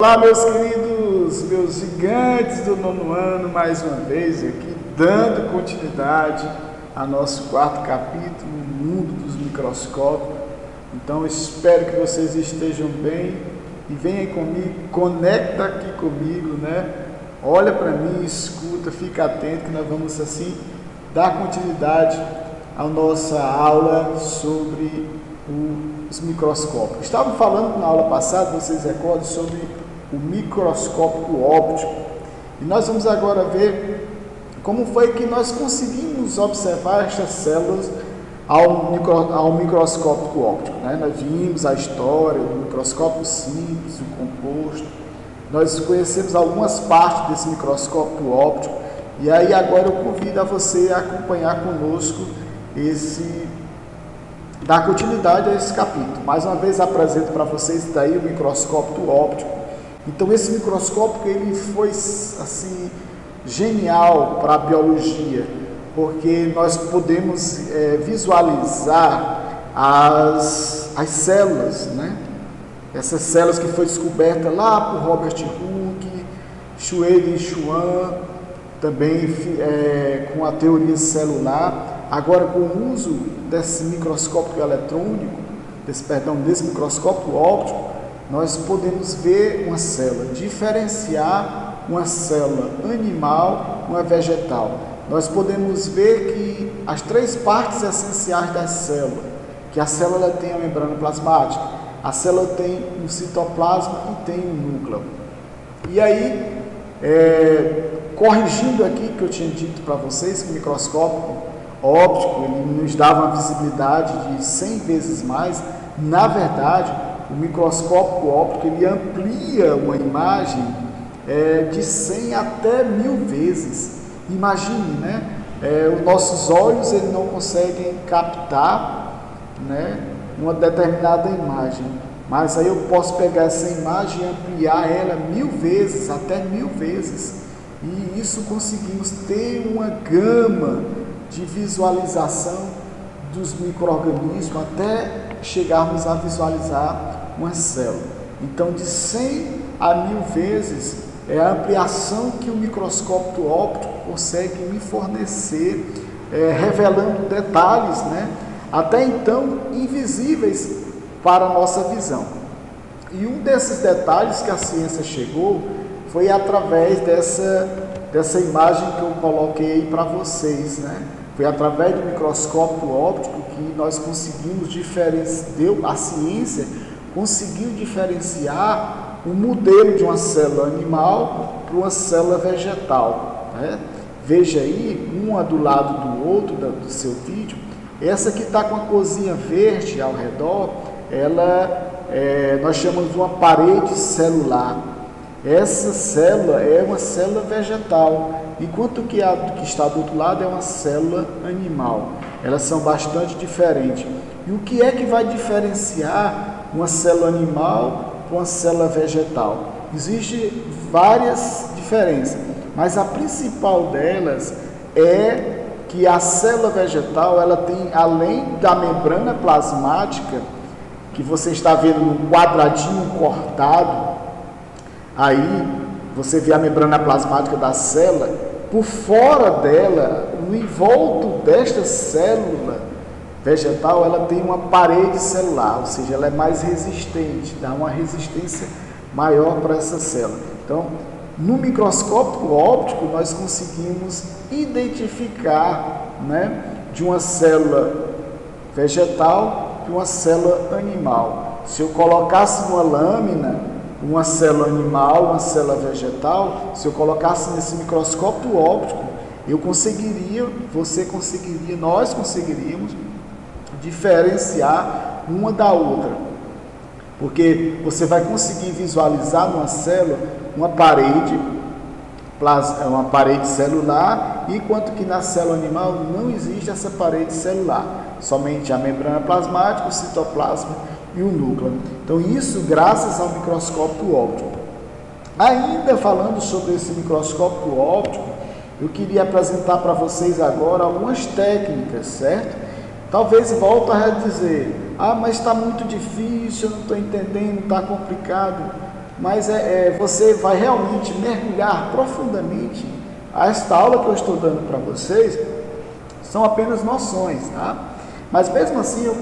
Olá, meus queridos, meus gigantes do nono ano, mais uma vez aqui, dando continuidade ao nosso quarto capítulo, o mundo dos microscópios. Então, espero que vocês estejam bem e venham comigo, conecta aqui comigo, né? Olha para mim, escuta, fica atento que nós vamos assim dar continuidade à nossa aula sobre os microscópios. Estava falando na aula passada, vocês recordam, sobre o microscópio óptico. E nós vamos agora ver como foi que nós conseguimos observar estas células ao microscópio óptico, né? Nós vimos a história do microscópio simples, o composto. Nós conhecemos algumas partes desse microscópio óptico. E aí agora eu convido a você a acompanhar conosco dar continuidade a esse capítulo. Mais uma vez apresento para vocês daí o microscópio óptico. Então esse microscópio ele foi assim genial para a biologia, porque nós podemos visualizar as células, né? Essas células que foi descoberta lá por Robert Hooke, Schwed e Schwann, também com a teoria celular. Agora, com o uso desse microscópio eletrônico, desse microscópio óptico, nós podemos ver uma célula, diferenciar uma célula animal, uma vegetal. Nós podemos ver que as três partes essenciais da célula, que a célula tem a membrana plasmática, a célula tem um citoplasma e tem um núcleo. E aí, corrigindo aqui que eu tinha dito para vocês que o microscópio óptico ele nos dava uma visibilidade de 100 vezes mais. Na verdade, o microscópio óptico ele amplia uma imagem de 100 até 1000 vezes. Imagine, né? Os nossos olhos ele não conseguem captar, né, uma determinada imagem, mas aí eu posso pegar essa imagem e ampliar ela 1000 vezes, até 1000 vezes, e isso conseguimos ter uma gama de visualização dos micro-organismos até chegarmos a visualizar uma célula. Então, de 100 a 1000 vezes é a ampliação que o microscópio óptico consegue me fornecer, revelando detalhes, né, até então invisíveis para a nossa visão. E um desses detalhes que a ciência chegou foi através dessa imagem que eu coloquei para vocês, né? Foi através do microscópio óptico que nós conseguimos a ciência conseguiu diferenciar o modelo de uma célula animal para uma célula vegetal, né? Veja aí, uma do lado do outro do seu vídeo. Essa que está com a corzinha verde ao redor, nós chamamos de uma parede celular. Essa célula é uma célula vegetal, enquanto que a que está do outro lado é uma célula animal. Elas são bastante diferentes. E o que é que vai diferenciar uma célula animal para uma célula vegetal? Existem várias diferenças, mas a principal delas é que a célula vegetal ela tem, além da membrana plasmática, que você está vendo no quadradinho cortado, aí você vê a membrana plasmática da célula, por fora dela, no envolto desta célula vegetal, ela tem uma parede celular, ou seja, ela é mais resistente, dá uma resistência maior para essa célula. Então, no microscópio óptico, nós conseguimos identificar, né, de uma célula vegetal e uma célula animal. Se eu colocasse numa lâmina uma célula animal, uma célula vegetal, se eu colocasse nesse microscópio óptico, nós conseguiríamos diferenciar uma da outra. Porque você vai conseguir visualizar numa célula uma parede celular, enquanto que na célula animal não existe essa parede celular, somente a membrana plasmática, o citoplasma e o núcleo. Então isso graças ao microscópio óptico. Ainda falando sobre esse microscópio óptico, eu queria apresentar para vocês agora algumas técnicas, certo? Talvez volte a dizer, mas está muito difícil, eu não estou entendendo, está complicado. mas você vai realmente mergulhar profundamente. Esta aula que eu estou dando para vocês são apenas noções, tá? Mas mesmo assim eu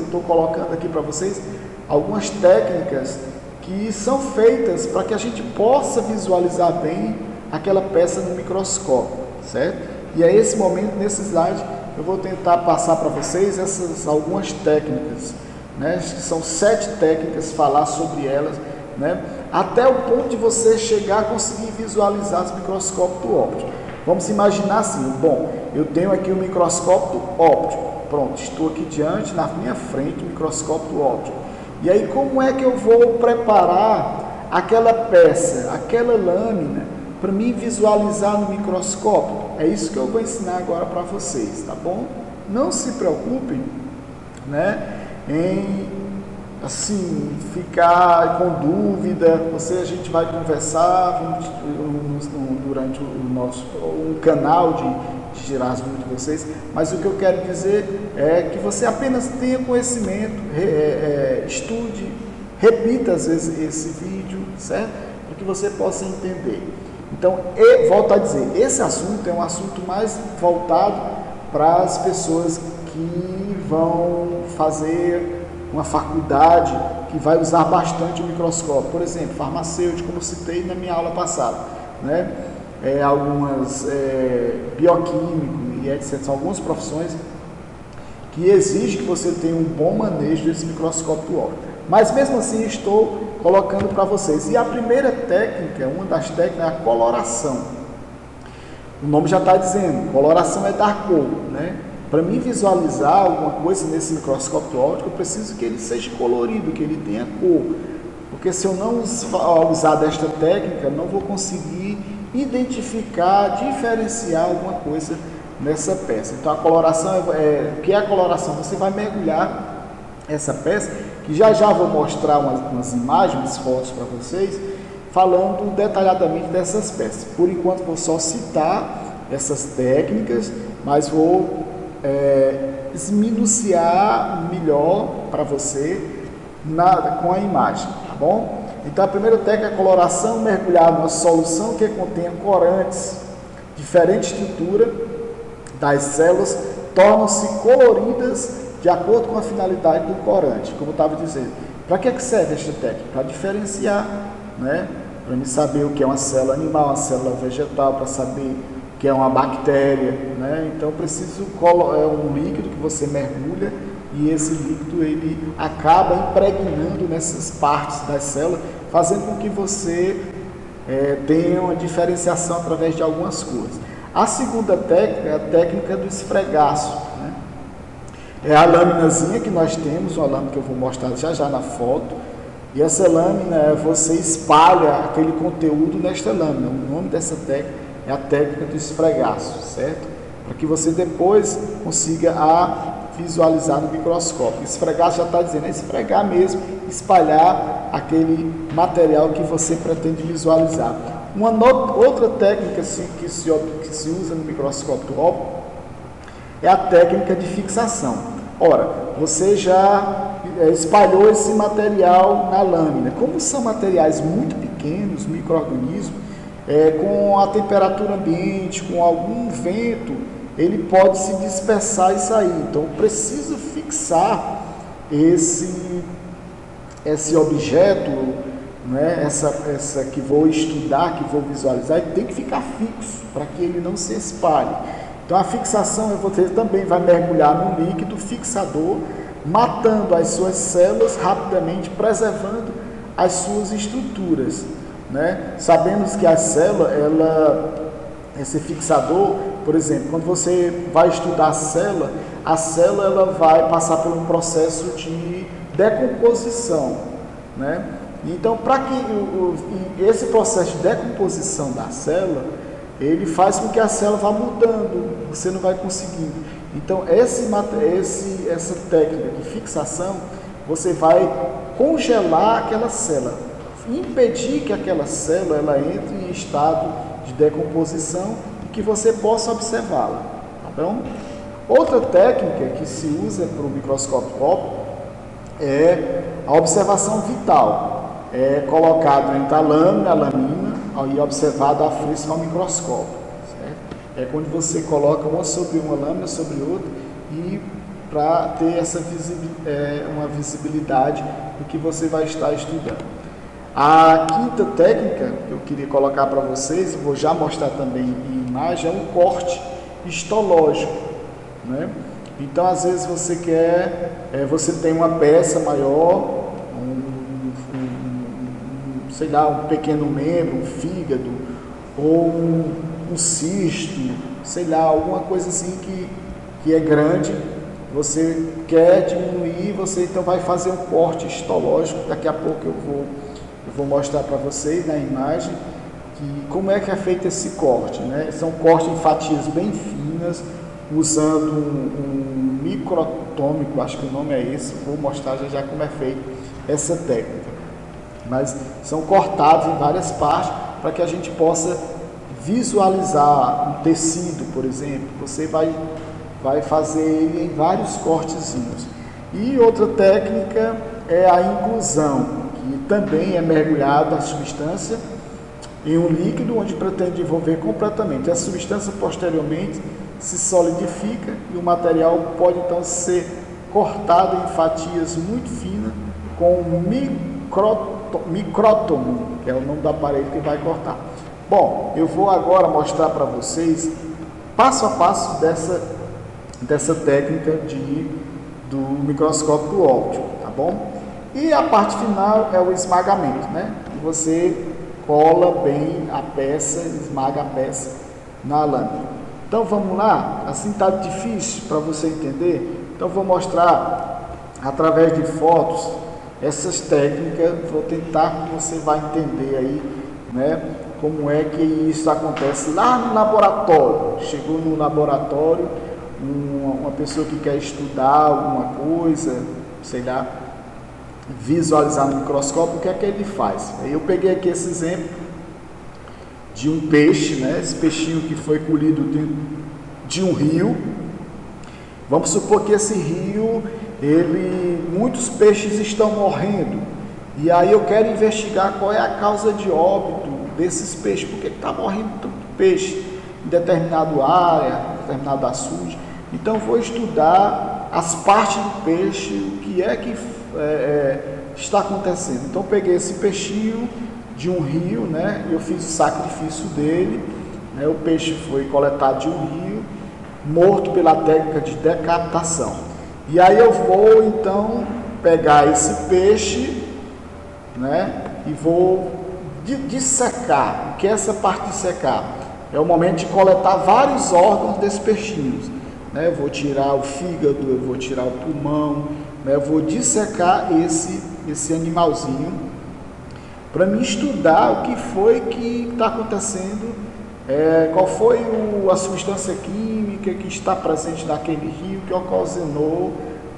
estou colocando aqui para vocês algumas técnicas que são feitas para que a gente possa visualizar bem aquela peça no microscópio, certo? E é esse momento, nesse slide, eu vou tentar passar para vocês algumas técnicas, né? Que são 7 técnicas, falar sobre elas, né? Até o ponto de você chegar a conseguir visualizar os microscópios ópticos. Vamos imaginar assim, bom, eu tenho aqui o microscópio óptico, pronto, estou aqui diante, na minha frente, o microscópio óptico. E aí como é que eu vou preparar aquela peça, aquela lâmina, para mim visualizar no microscópio? É isso que eu vou ensinar agora para vocês, tá bom? Não se preocupem, né, em assim ficar com dúvida. A gente vai conversar durante o nosso canal de girar as dúvidas de vocês, mas o que eu quero dizer é que você apenas tenha conhecimento, estude, repita às vezes esse vídeo, certo? Para que você possa entender. Então, volto a dizer, esse assunto é um assunto mais voltado para as pessoas que vão fazer uma faculdade, que vai usar bastante o microscópio. Por exemplo, farmacêutico, como eu citei na minha aula passada, né? Algumas bioquímico e etc. São algumas profissões que exigem que você tenha um bom manejo desse microscópio óptico. Mas mesmo assim estou colocando para vocês. E a primeira técnica, uma das técnicas, é a coloração. O nome já está dizendo, coloração é dar cor, né? Para mim visualizar alguma coisa nesse microscópio óptico, eu preciso que ele seja colorido, que ele tenha cor. Porque se eu não usar desta técnica, não vou conseguir identificar, diferenciar alguma coisa nessa peça. Então a coloração, o que é a coloração? Você vai mergulhar essa peça, que já vou mostrar umas imagens, fotos para vocês, falando detalhadamente dessas peças. Por enquanto vou só citar essas técnicas, mas vou esmiuçar melhor para você com a imagem, tá bom? Então a primeira técnica é a coloração, mergulhar numa solução que contenha corantes, diferente estrutura das células, tornam-se coloridas de acordo com a finalidade do corante, como eu estava dizendo. Para que serve esta técnica? Para diferenciar, né? Para mim saber o que é uma célula animal, uma célula vegetal, para saber que é uma bactéria, né? Então preciso um líquido que você mergulha e esse líquido ele acaba impregnando nessas partes das células, fazendo com que você tenha uma diferenciação através de algumas cores. A segunda técnica é a técnica do esfregaço, né? É a laminazinha que nós temos, uma lâmina que eu vou mostrar já na foto, e essa lâmina você espalha aquele conteúdo nesta lâmina. O nome dessa técnica é a técnica do esfregaço, certo? Para que você depois consiga visualizar no microscópio. Esfregaço já está dizendo, é esfregar mesmo, espalhar aquele material que você pretende visualizar. Outra técnica que se usa no microscópio óptico é a técnica de fixação. Ora, você já espalhou esse material na lâmina. Como são materiais muito pequenos, micro-organismos, com a temperatura ambiente, com algum vento, ele pode se dispersar e sair. Então, eu preciso fixar esse objeto, né? essa que vou estudar, que vou visualizar, ele tem que ficar fixo para que ele não se espalhe. Então, a fixação, você também vai mergulhar no líquido fixador, matando as suas células rapidamente, preservando as suas estruturas, né? Sabemos que a célula, esse fixador, por exemplo, quando você vai estudar a célula ela vai passar por um processo de decomposição, né? Então, para que esse processo de decomposição da célula, ele faz com que a célula vá mudando, você não vai conseguindo. Então, essa técnica de fixação, você vai congelar aquela célula, impedir que aquela célula ela entre em estado de decomposição e que você possa observá-la, tá bom? Outra técnica que se usa para o microscópio óptico é a observação vital. é colocado entre a lâmina e a lamina e observado a fresco ao microscópio. Certo? É quando você coloca uma sobre uma lâmina sobre outra e para ter essa uma visibilidade do que você vai estar estudando. A quinta técnica que eu queria colocar para vocês, vou já mostrar também em imagem, é um corte histológico, né? Então, às vezes você você tem uma peça maior, sei lá, um pequeno membro, um fígado, ou um cisto, sei lá, alguma coisa assim que é grande, você quer diminuir, você então vai fazer um corte histológico. Daqui a pouco eu vou mostrar para vocês na imagem como é que é feito esse corte, né? São cortes em fatias bem finas, usando um microtômico, acho que o nome é esse, vou mostrar já como é feito essa técnica. Mas são cortados em várias partes para que a gente possa visualizar um tecido, por exemplo. Você vai fazer ele em vários cortezinhos. E outra técnica é a inclusão, que também é mergulhada a substância em um líquido onde pretende envolver completamente. A substância posteriormente se solidifica e o material pode então ser cortado em fatias muito finas com um micrótomo, que é o nome do aparelho que vai cortar. Bom, eu vou agora mostrar para vocês passo a passo dessa técnica do microscópio óptico, tá bom? E a parte final é o esmagamento, né? E você cola bem a peça, esmaga a peça na lâmina. Então vamos lá, assim está difícil para você entender, então vou mostrar através de fotos essas técnicas, vou tentar que você vai entender aí, né, como é que isso acontece lá no laboratório. Chegou no laboratório, uma pessoa que quer estudar alguma coisa, sei lá, visualizar no microscópio, o que é que ele faz? Eu peguei aqui esse exemplo de um peixe, né? Esse peixinho que foi colhido de um rio. Vamos supor que esse rio, muitos peixes estão morrendo, e aí eu quero investigar qual é a causa de óbito desses peixes, porque está morrendo tanto peixe em determinada área, determinado açude. Então vou estudar as partes do peixe, o que é que está acontecendo. Então peguei esse peixinho de um rio, né? Eu fiz o sacrifício dele, né? O peixe foi coletado de um rio, morto pela técnica de decapitação. E aí eu vou então pegar esse peixe, né? E vou dissecar. O que é essa parte de dissecar? É o momento de coletar vários órgãos desse peixinho, né? Eu vou tirar o fígado, eu vou tirar o pulmão, né? Eu vou dissecar esse animalzinho para me estudar o que foi que está acontecendo, qual foi a substância química que está presente naquele rio que ocasionou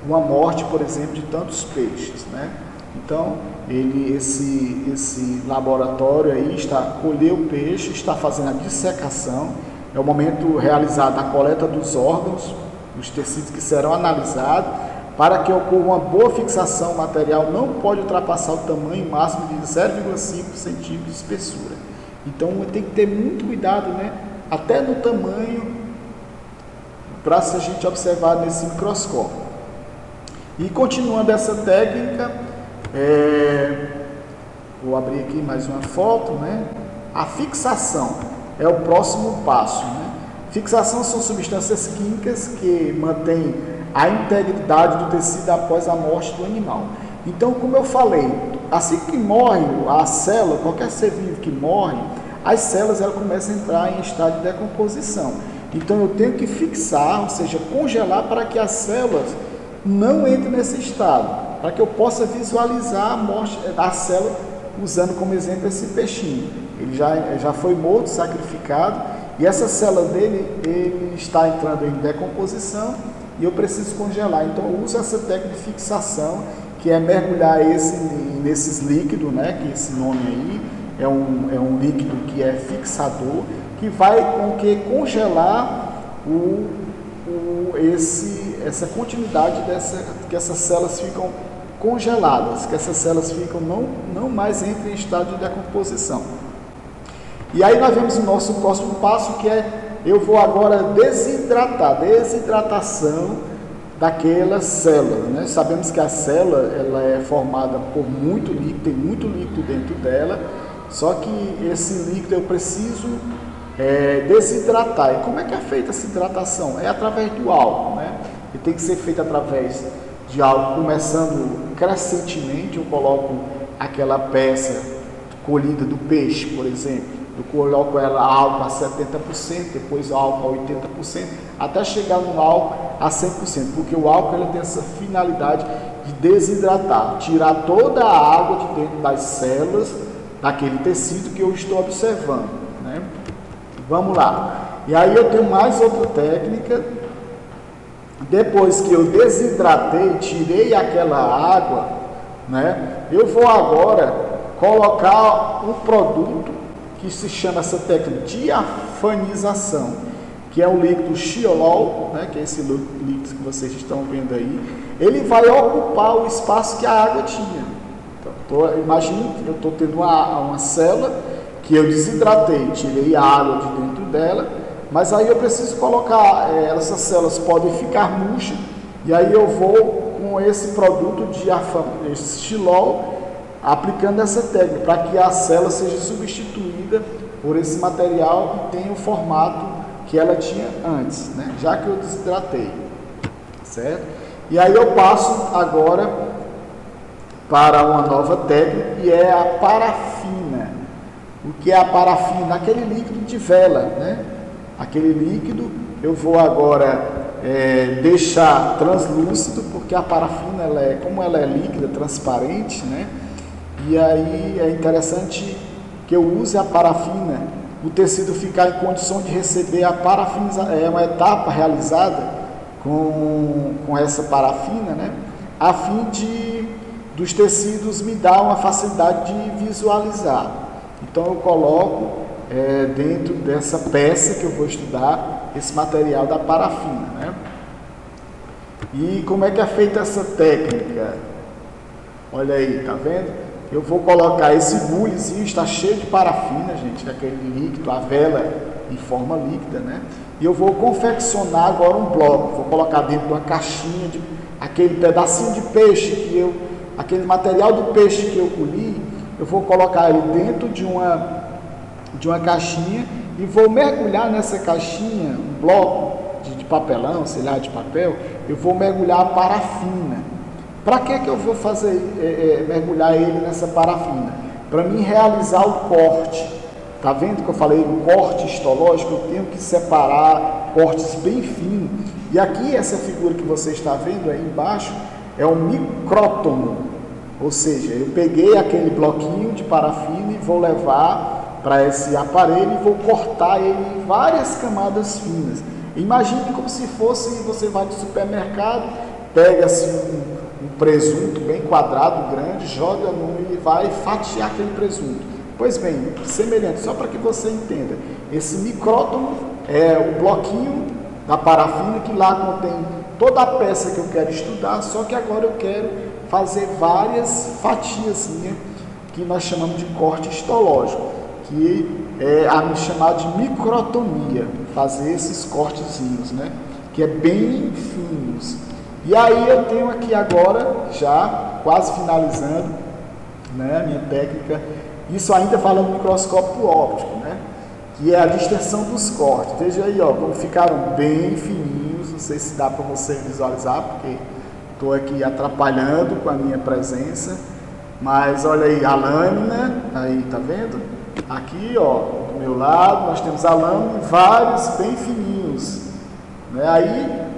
uma morte, por exemplo, de tantos peixes, né? Então, esse laboratório aí colheu o peixe, está fazendo a dissecação, é o momento realizado a coleta dos órgãos, os tecidos que serão analisados. Para que ocorra uma boa fixação, o material não pode ultrapassar o tamanho máximo de 0,5 centímetros de espessura. Então tem que ter muito cuidado, né? Até no tamanho, para a gente observar nesse microscópio. E continuando essa técnica, vou abrir aqui mais uma foto, né? A fixação é o próximo passo, né? Fixação são substâncias químicas que mantêm a integridade do tecido após a morte do animal. Então, como eu falei, assim que morre a célula, qualquer ser vivo que morre, as células começam a entrar em estado de decomposição. Então, eu tenho que fixar, ou seja, congelar para que as células não entrem nesse estado, para que eu possa visualizar a morte da célula, usando como exemplo esse peixinho. Ele já foi morto, sacrificado, e essa célula dele ele está entrando em decomposição, e eu preciso congelar. Então eu uso essa técnica de fixação, que é mergulhar nesses líquidos, né? Que esse nome aí é um líquido que é fixador, que vai congelar essa continuidade que essas células ficam congeladas, que essas células ficam não mais entrem em estado de decomposição. E aí nós vemos o nosso próximo passo, que é, eu vou agora desidratação daquela célula, né? Sabemos que a célula ela é formada por muito líquido, tem muito líquido dentro dela, só que esse líquido eu preciso desidratar. E como é que é feita essa hidratação? É através do álcool, né? E tem que ser feito através de álcool, começando crescentemente. Eu coloco aquela peça colhida do peixe, por exemplo, eu coloco ela álcool a 70%, depois álcool a 80%, até chegar no álcool a 100%, porque o álcool ele tem essa finalidade de desidratar, tirar toda a água de dentro das células daquele tecido que eu estou observando, né? Vamos lá. E aí eu tenho mais outra técnica. Depois que eu desidratei, tirei aquela água, né? Eu vou agora colocar um produto que se chama essa técnica de diafanização, que é o líquido Xilol, né? Que é esse líquido que vocês estão vendo aí. Ele vai ocupar o espaço que a água tinha. Então, imagine que eu estou tendo uma célula que eu desidratei, tirei a água de dentro dela, mas aí eu preciso colocar, essas células podem ficar murchas, e aí eu vou com esse produto de esse Xilol, aplicando essa técnica, para que a célula seja substituída por esse material e tenha o formato que ela tinha antes, né? Já que eu desidratei, certo? E aí eu passo agora para uma nova técnica, que é a parafina. O que é a parafina? Aquele líquido de vela, né? Aquele líquido eu vou agora deixar translúcido, porque a parafina, como ela é líquida, transparente, né? E aí é interessante que eu use a parafina, o tecido ficar em condição de receber a parafina, é uma etapa realizada com essa parafina, né? A fim dos tecidos me dar uma facilidade de visualizar. Então eu coloco dentro dessa peça que eu vou estudar esse material da parafina, né? E como é que é feita essa técnica? Olha aí, tá vendo? Eu vou colocar esse bulizinho, está cheio de parafina, gente, aquele líquido, a vela em forma líquida, né? E eu vou confeccionar agora um bloco, vou colocar dentro de uma caixinha, aquele pedacinho de peixe aquele material do peixe que eu colhi, eu vou colocar ele dentro de uma caixinha e vou mergulhar nessa caixinha, um bloco de papelão, sei lá, de papel, eu vou mergulhar a parafina. Para que eu vou fazer, mergulhar ele nessa parafina? Para mim realizar o corte. Tá vendo que eu falei o corte histológico? Eu tenho que separar cortes bem finos. E aqui essa figura que você está vendo aí embaixo é um micrótomo. Ou seja, eu peguei aquele bloquinho de parafina e vou levar para esse aparelho e vou cortar ele em várias camadas finas. Imagine como se fosse, você vai no supermercado, pega assim um presunto bem quadrado, grande, joga e vai fatiar aquele presunto. Pois bem, semelhante, só para que você entenda, esse micrótomo é o bloquinho da parafina que lá contém toda a peça que eu quero estudar, só que agora eu quero fazer várias fatiazinhas que nós chamamos de corte histológico, que é chamado de microtomia, fazer esses cortezinhos, né? Que é bem finos. E aí eu tenho aqui agora, já quase finalizando, né, a minha técnica, isso ainda falando do microscópio óptico, né, que é a distensão dos cortes. Veja aí, ó, como ficaram bem fininhos, não sei se dá para você visualizar, porque estou aqui atrapalhando com a minha presença, mas olha aí a lâmina, aí tá vendo? Aqui, ó, do meu lado, nós temos a lâmina e vários bem fininhos, né, aí...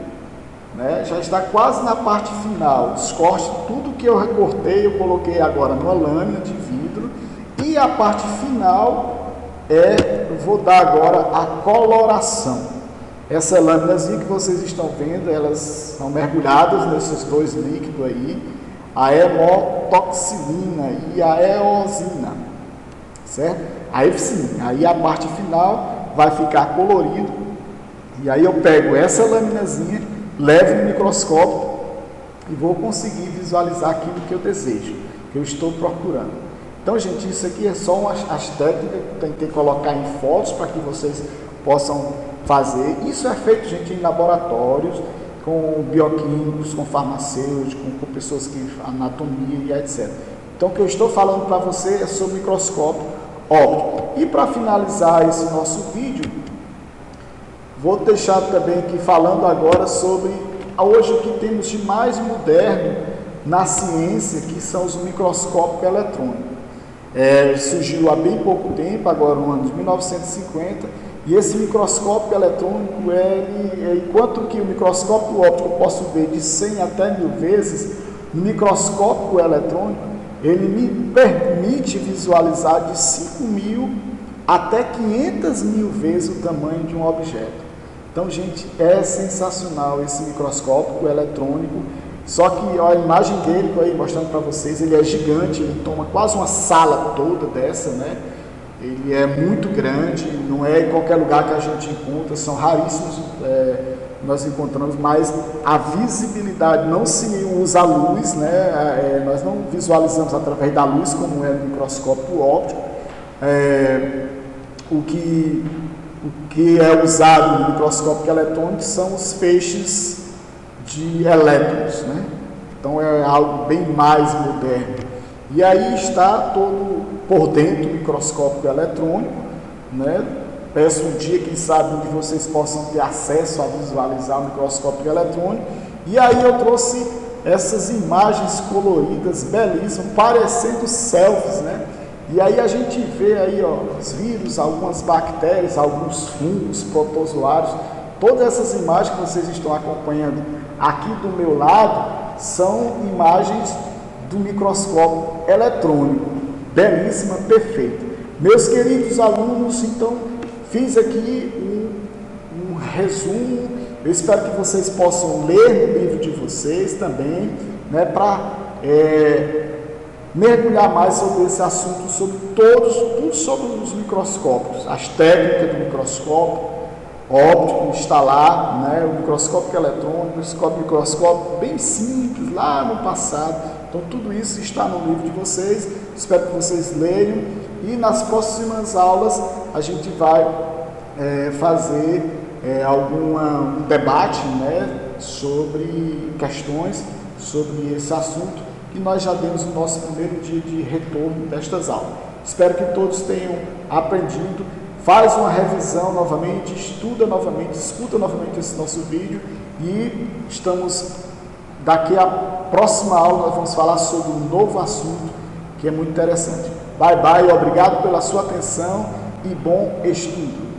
já está quase na parte final, os cortes, tudo que eu recortei, eu coloquei agora numa lâmina de vidro, e a parte final eu vou dar agora a coloração. Essa lâminazinha que vocês estão vendo, elas são mergulhadas nesses dois líquidos aí, a hemotoxilina e a eosina, certo? Aí sim, aí a parte final vai ficar colorido, e aí eu pego essa laminazinha, levo no microscópio e vou conseguir visualizar aquilo que eu desejo, que eu estou procurando. Então, gente, isso aqui é só as técnicas que eu tentei colocar em fotos para que vocês possam fazer. Isso é feito, gente, em laboratórios, com bioquímicos, com farmacêuticos, com pessoas que anatomia e etc. Então, o que eu estou falando para você é sobre microscópio óptico. E para finalizar esse nosso vídeo, vou deixar também aqui falando agora sobre hoje o que temos de mais moderno na ciência, que são os microscópios eletrônicos. Surgiu há bem pouco tempo, agora no ano de 1950, e esse microscópio eletrônico, enquanto que o microscópio óptico eu posso ver de 100 até 1000 vezes, o microscópio eletrônico, ele me permite visualizar de 5.000 até 500.000 vezes o tamanho de um objeto. Então, gente, é sensacional esse microscópio eletrônico. Só que ó, a imagem dele, estou aí mostrando para vocês, ele é gigante, ele toma quase uma sala toda dessa, né? Ele é muito grande, não é em qualquer lugar que a gente encontra, são raríssimos nós encontramos, mas a visibilidade não se usa a luz, né? Nós não visualizamos através da luz como é no microscópio óptico. O que é usado no microscópio eletrônico são os feixes de elétrons, né? Então é algo bem mais moderno. E aí está todo por dentro do microscópio eletrônico, né? Peço um dia, quem sabe, onde vocês possam ter acesso a visualizar o microscópio eletrônico. E aí eu trouxe essas imagens coloridas, belíssimas, parecendo selfies, né? E aí a gente vê aí, ó, os vírus, algumas bactérias, alguns fungos, protozoários. Todas essas imagens que vocês estão acompanhando aqui do meu lado são imagens do microscópio eletrônico. Belíssima, perfeita. Meus queridos alunos, então, fiz aqui um resumo. Eu espero que vocês possam ler no livro de vocês também, né, para mergulhar mais sobre esse assunto, sobre tudo sobre os microscópios, as técnicas do microscópio óptico, instalar, né, o microscópio eletrônico, microscópio bem simples lá no passado. Então tudo isso está no livro de vocês, espero que vocês leiam, e nas próximas aulas a gente vai fazer um debate, né, sobre questões sobre esse assunto, e nós já demos o nosso primeiro dia de retorno destas aulas. Espero que todos tenham aprendido. Faz uma revisão novamente, estuda novamente, escuta novamente esse nosso vídeo, e daqui a próxima aula nós vamos falar sobre um novo assunto que é muito interessante. Bye bye, obrigado pela sua atenção e bom estudo.